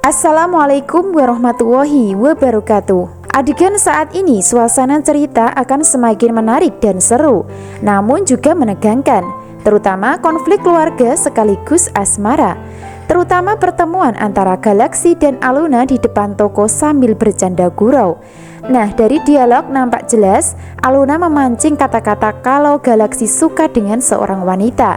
Assalamualaikum warahmatullahi wabarakatuh. Adegan saat ini suasana cerita akan semakin menarik dan seru, namun juga menegangkan, terutama konflik keluarga sekaligus asmara, terutama pertemuan antara Galaxy dan Aluna di depan toko sambil bercanda gurau. Nah, dari dialog nampak jelas Aluna memancing kata-kata kalau Galaxy suka dengan seorang wanita.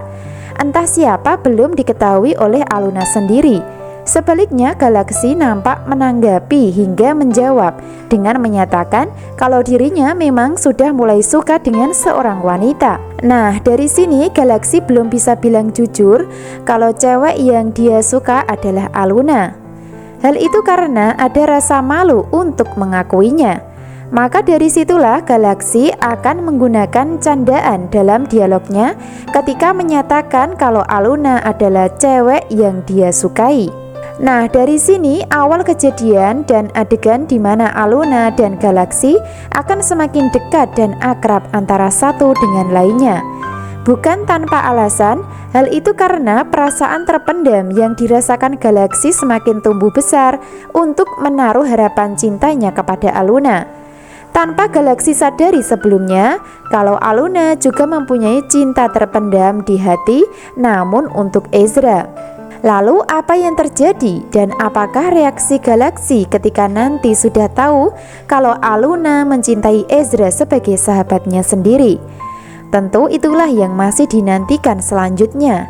Entah siapa belum diketahui oleh Aluna sendiri. Sebaliknya, Galaxy nampak menanggapi hingga menjawab dengan menyatakan kalau dirinya memang sudah mulai suka dengan seorang wanita. Nah, dari sini Galaxy belum bisa bilang jujur kalau cewek yang dia suka adalah Aluna. Hal itu karena ada rasa malu untuk mengakuinya. Maka dari situlah Galaxy akan menggunakan candaan dalam dialognya ketika menyatakan kalau Aluna adalah cewek yang dia sukai. Nah, dari sini awal kejadian dan adegan di mana Aluna dan Galaxy akan semakin dekat dan akrab antara satu dengan lainnya. Bukan tanpa alasan, hal itu karena perasaan terpendam yang dirasakan Galaxy semakin tumbuh besar untuk menaruh harapan cintanya kepada Aluna. Tanpa Galaxy sadari sebelumnya kalau Aluna juga mempunyai cinta terpendam di hati, namun untuk Ezra. Lalu apa yang terjadi dan apakah reaksi Galaxy ketika nanti sudah tahu kalau Aluna mencintai Ezra sebagai sahabatnya sendiri? Tentu itulah yang masih dinantikan selanjutnya.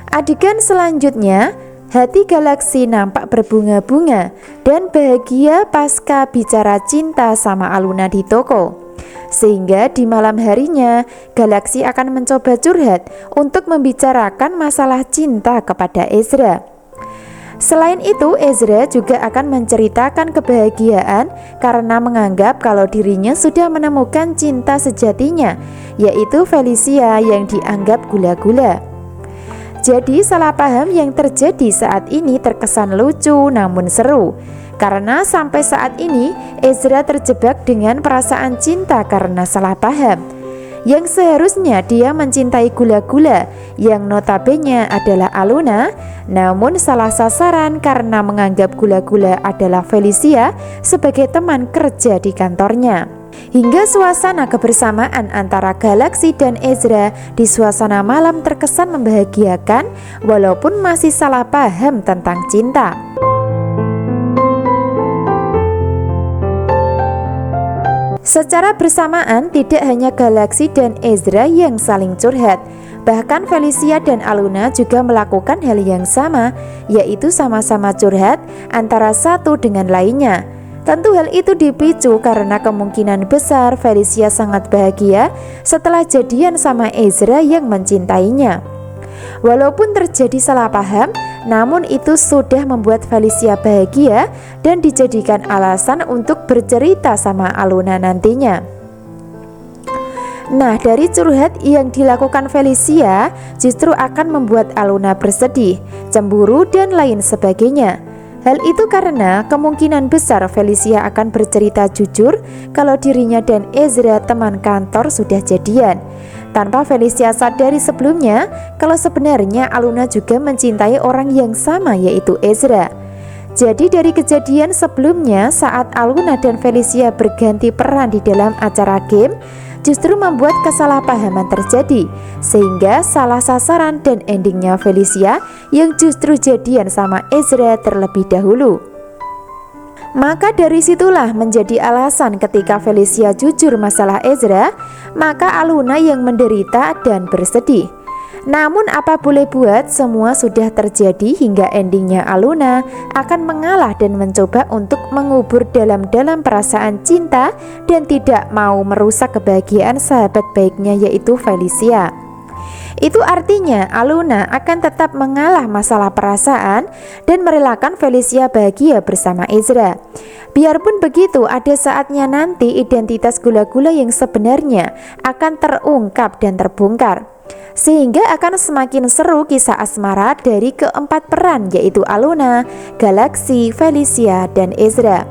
Adegan selanjutnya, hati Galaxy nampak berbunga-bunga dan bahagia pasca bicara cinta sama Aluna di toko. Sehingga di malam harinya Galaxy akan mencoba curhat untuk membicarakan masalah cinta kepada Ezra. Selain itu, Ezra juga akan menceritakan kebahagiaan karena menganggap kalau dirinya sudah menemukan cinta sejatinya, yaitu Felicia yang dianggap gula-gula. Jadi salah paham yang terjadi saat ini terkesan lucu namun seru. Karena sampai saat ini Ezra terjebak dengan perasaan cinta karena salah paham. Yang seharusnya dia mencintai gula-gula yang notabene adalah Aluna, namun salah sasaran karena menganggap gula-gula adalah Felicia sebagai teman kerja di kantornya. Hingga suasana kebersamaan antara Galaxy dan Ezra di suasana malam terkesan membahagiakan walaupun masih salah paham tentang cinta. Secara bersamaan tidak hanya Galaxy dan Ezra yang saling curhat, bahkan Felicia dan Aluna juga melakukan hal yang sama, yaitu sama-sama curhat antara satu dengan lainnya. Tentu hal itu dipicu karena kemungkinan besar Felicia sangat bahagia setelah jadian sama Ezra yang mencintainya. Walaupun terjadi salah paham, namun itu sudah membuat Felicia bahagia dan dijadikan alasan untuk bercerita sama Aluna nantinya. Nah, dari curhat yang dilakukan Felicia justru akan membuat Aluna bersedih, cemburu dan lain sebagainya. Hal itu karena kemungkinan besar Felicia akan bercerita jujur kalau dirinya dan Ezra teman kantor sudah jadian, tanpa Felicia sadari sebelumnya kalau sebenarnya Aluna juga mencintai orang yang sama, yaitu Ezra. Jadi dari kejadian sebelumnya saat Aluna dan Felicia berganti peran di dalam acara game, justru membuat kesalahpahaman terjadi, sehingga salah sasaran dan endingnya Felicia yang justru jadian sama Ezra terlebih dahulu. Maka dari situlah menjadi alasan ketika Felicia jujur masalah Ezra, maka Aluna yang menderita dan bersedih. Namun apa boleh buat, semua sudah terjadi hingga endingnya Aluna akan mengalah dan mencoba untuk mengubur dalam-dalam perasaan cinta dan tidak mau merusak kebahagiaan sahabat baiknya, yaitu Felicia. Itu artinya Aluna akan tetap mengalah masalah perasaan dan merelakan Felicia bahagia bersama Ezra. Biarpun begitu, ada saatnya nanti identitas gula-gula yang sebenarnya akan terungkap dan terbongkar, sehingga akan semakin seru kisah asmara dari keempat peran, yaitu Aluna, Galaxy, Felicia, dan Ezra.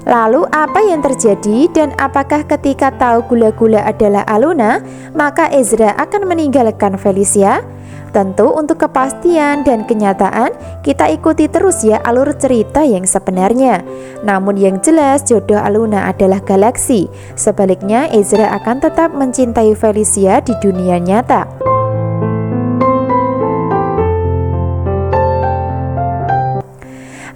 Lalu apa yang terjadi dan apakah ketika tahu gula-gula adalah Aluna, maka Ezra akan meninggalkan Felicia? Tentu untuk kepastian dan kenyataan kita ikuti terus ya alur cerita yang sebenarnya. Namun yang jelas jodoh Aluna adalah galaksi. Sebaliknya Ezra akan tetap mencintai Felicia di dunia nyata.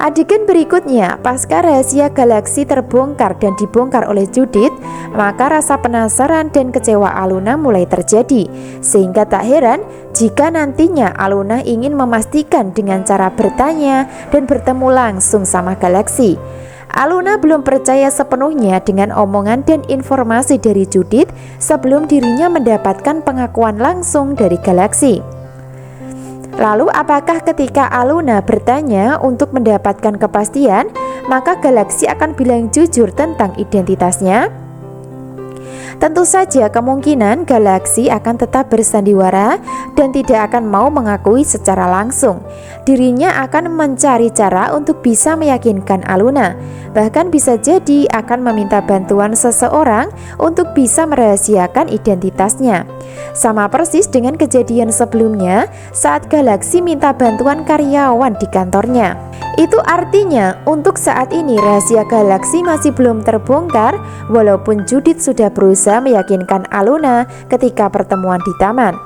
Adegan berikutnya, pasca rahasia galaksi terbongkar dan dibongkar oleh Judith, maka rasa penasaran dan kecewa Aluna mulai terjadi. Sehingga tak heran jika nantinya Aluna ingin memastikan dengan cara bertanya dan bertemu langsung sama galaksi. Aluna belum percaya sepenuhnya dengan omongan dan informasi dari Judith sebelum dirinya mendapatkan pengakuan langsung dari galaksi. Lalu apakah ketika Aluna bertanya untuk mendapatkan kepastian, maka galaksi akan bilang jujur tentang identitasnya? Tentu saja kemungkinan galaksi akan tetap bersandiwara dan tidak akan mau mengakui secara langsung. Dirinya akan mencari cara untuk bisa meyakinkan Aluna. Bahkan bisa jadi akan meminta bantuan seseorang untuk bisa merahasiakan identitasnya. Sama persis dengan kejadian sebelumnya saat galaksi minta bantuan karyawan di kantornya. Itu artinya untuk saat ini rahasia galaksi masih belum terbongkar walaupun Judith sudah berusaha meyakinkan Aluna ketika pertemuan di taman.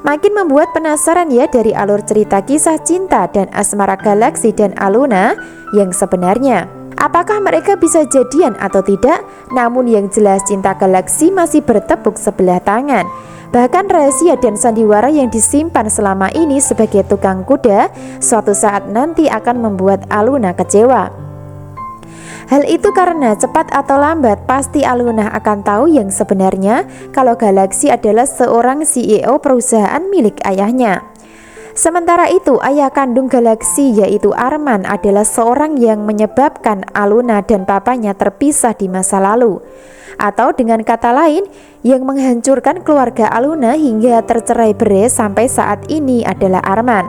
Makin membuat penasaran ya dari alur cerita kisah cinta dan asmara galaksi dan Aluna yang sebenarnya. Apakah mereka bisa jadian atau tidak? Namun yang jelas cinta galaksi masih bertepuk sebelah tangan. Bahkan rahasia dan sandiwara yang disimpan selama ini sebagai tukang kuda suatu saat nanti akan membuat Aluna kecewa. Hal itu karena cepat atau lambat pasti Aluna akan tahu yang sebenarnya kalau Galaksi adalah seorang CEO perusahaan milik ayahnya. Sementara itu ayah kandung Galaksi yaitu Arman adalah seorang yang menyebabkan Aluna dan papanya terpisah di masa lalu. Atau dengan kata lain, yang menghancurkan keluarga Aluna hingga tercerai-berai sampai saat ini adalah Arman.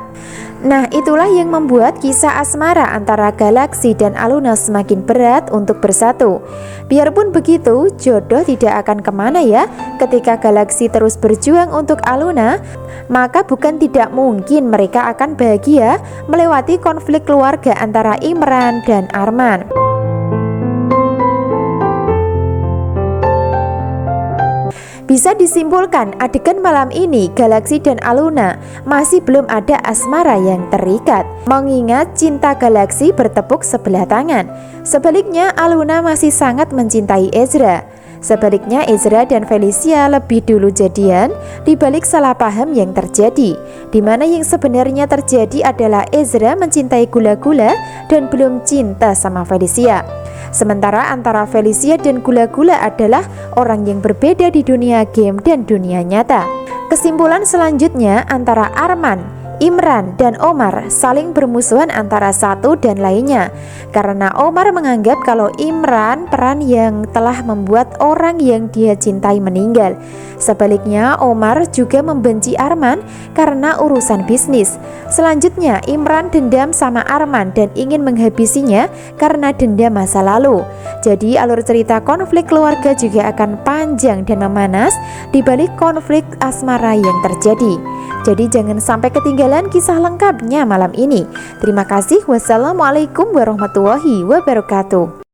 Nah, itulah yang membuat kisah asmara antara Galaksi dan Aluna semakin berat untuk bersatu. Biarpun begitu, jodoh tidak akan kemana ya. Ketika Galaksi terus berjuang untuk Aluna, maka bukan tidak mungkin mereka akan bahagia melewati konflik keluarga antara Imran dan Arman. Bisa disimpulkan adegan malam ini Galaksi dan Aluna masih belum ada asmara yang terikat, mengingat cinta Galaksi bertepuk sebelah tangan. Sebaliknya Aluna masih sangat mencintai Ezra. Sebaliknya Ezra dan Felicia lebih dulu jadian dibalik salah paham yang terjadi, di mana yang sebenarnya terjadi adalah Ezra mencintai Gula-Gula dan belum cinta sama Felicia. Sementara antara Felicia dan Gula-Gula adalah orang yang berbeda di dunia game dan dunia nyata. Kesimpulan selanjutnya antara Arman, Imran dan Omar saling bermusuhan antara satu dan lainnya karena Omar menganggap kalau Imran peran yang telah membuat orang yang dia cintai meninggal. Sebaliknya Omar juga membenci Arman karena urusan bisnis. Selanjutnya Imran dendam sama Arman dan ingin menghabisinya karena dendam masa lalu. Jadi alur cerita konflik keluarga juga akan panjang dan memanas di balik konflik asmara yang terjadi. Jadi jangan sampai ketinggalan kisah lengkapnya malam ini. Terima kasih. Wassalamualaikum warahmatullahi wabarakatuh.